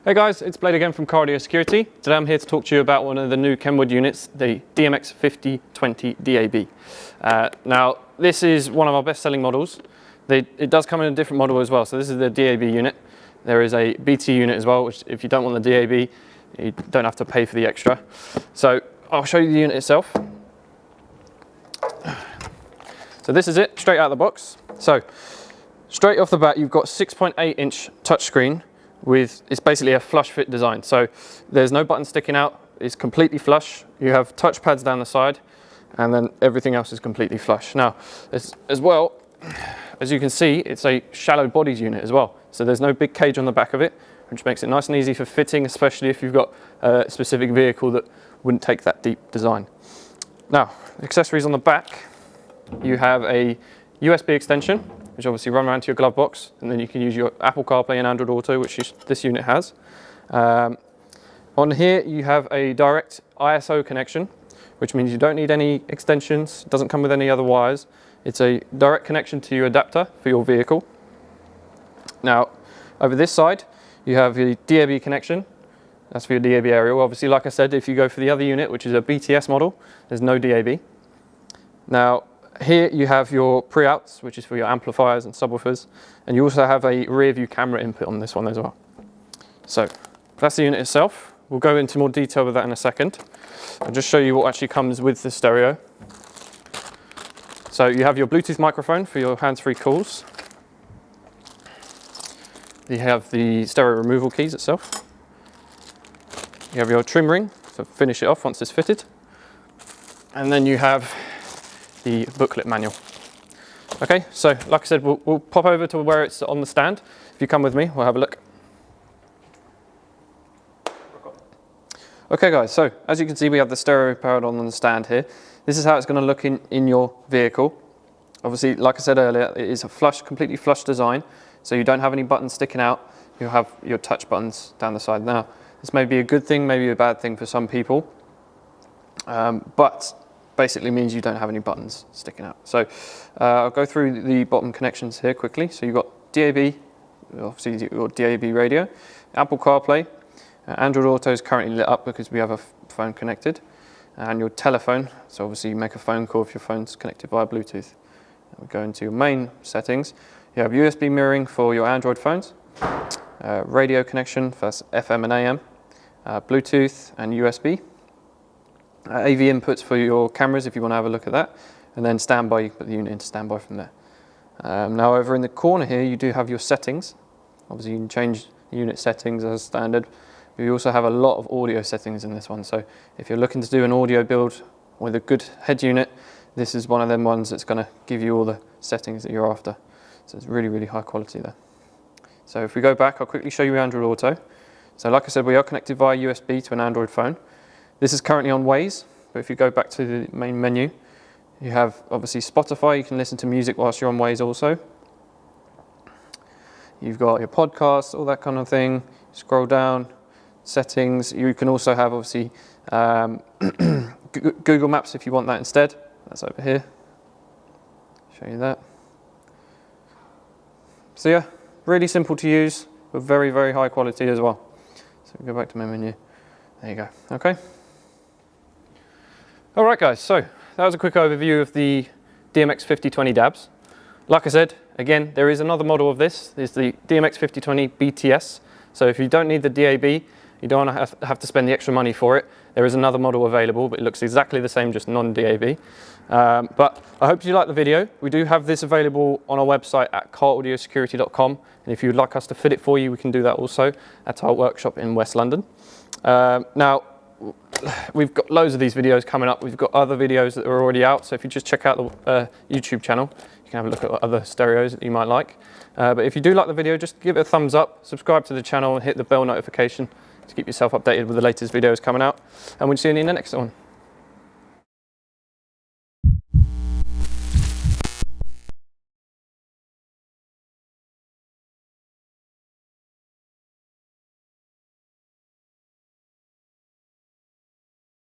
Hey guys, it's Blade again from Cardio Security. Today I'm here to talk to you about one of the new Kenwood units, the DMX5020DAB. Now, this is one of our best-selling models. It does come in a different model as well. So this is the DAB unit. There is a BT unit as well, which if you don't want the DAB, you don't have to pay for the extra. So I'll show you the unit itself. So this is it, straight out of the box. So straight off the bat, you've got 6.8-inch touchscreen. It's basically a flush fit design, so there's no button sticking out, it's completely flush. You have touch pads down the side and then everything else is completely flush. Now as well, as you can see, it's a shallow bodies unit as well, so there's no big cage on the back of it, which makes it nice and easy for fitting, especially if you've got a specific vehicle that wouldn't take that deep design. Now, accessories on the back, you have a USB extension, which obviously run around to your glove box, and then you can use your Apple CarPlay and Android Auto, which this unit has. On here you have a direct ISO connection, which means you don't need any extensions, it doesn't come with any other wires. It's a direct connection to your adapter for your vehicle. Now, over this side, you have your DAB connection. That's for your DAB aerial. Obviously, like I said, if you go for the other unit, which is a BTS model, there's no DAB. Now, here you have your pre-outs, which is for your amplifiers and subwoofers, and you also have a rear view camera input on this one as well. So that's the unit itself. We'll go into more detail with that in a second. I'll just show you what actually comes with the stereo. So you have your Bluetooth microphone for your hands-free calls. You have the stereo removal keys itself. You have your trim ring to finish it off once it's fitted. And then you have the booklet manual. Okay, so like I said, we'll pop over to where it's on the stand. If you come with me, we'll have a look. Okay guys, so as you can see, we have the stereo powered on the stand here. This is how it's going to look in your vehicle. Obviously, like I said earlier, it is a completely flush design, so you don't have any buttons sticking out. You'll have your touch buttons down the side. Now, this may be a good thing, maybe a bad thing for some people, but basically means you don't have any buttons sticking out. So I'll go through the bottom connections here quickly. So you've got DAB, obviously you've got DAB radio, Apple CarPlay, Android Auto is currently lit up because we have a phone connected, and your telephone, so obviously you make a phone call if your phone's connected via Bluetooth. We go into your main settings. You have USB mirroring for your Android phones, radio connection for FM and AM, Bluetooth and USB, AV inputs for your cameras if you want to have a look at that, and then standby, you put the unit into standby from there. Now over in the corner here you do have your settings. Obviously you can change the unit settings as standard. You also have a lot of audio settings in this one, so if you're looking to do an audio build with a good head unit, this is one of them ones that's going to give you all the settings that you're after. So it's really, really high quality there. So if we go back, I'll quickly show you Android Auto. So like I said, we are connected via USB to an Android phone. This is currently on Waze, but if you go back to the main menu, you have obviously Spotify, you can listen to music whilst you're on Waze also. You've got your podcasts, all that kind of thing. Scroll down, settings. You can also have obviously Google Maps if you want that instead. That's over here. Show you that. So yeah, really simple to use, but very, very high quality as well. So we go back to my menu. There you go. Okay. All right, guys. So that was a quick overview of the DMX5020DABS. Like I said, again, there is another model of this. It's the DMX5020 BTS. So if you don't need the DAB, you don't want to have to spend the extra money for it. There is another model available, but it looks exactly the same, just non-DAB. But I hope you liked the video. We do have this available on our website at caraudiosecurity.com. And if you would like us to fit it for you, we can do that also at our workshop in West London. Now, we've got loads of these videos coming up. We've got other videos that are already out. So if you just check out the YouTube channel, you can have a look at other stereos that you might like. But if you do like the video, just give it a thumbs up, subscribe to the channel and hit the bell notification to keep yourself updated with the latest videos coming out. And we'll see you in the next one.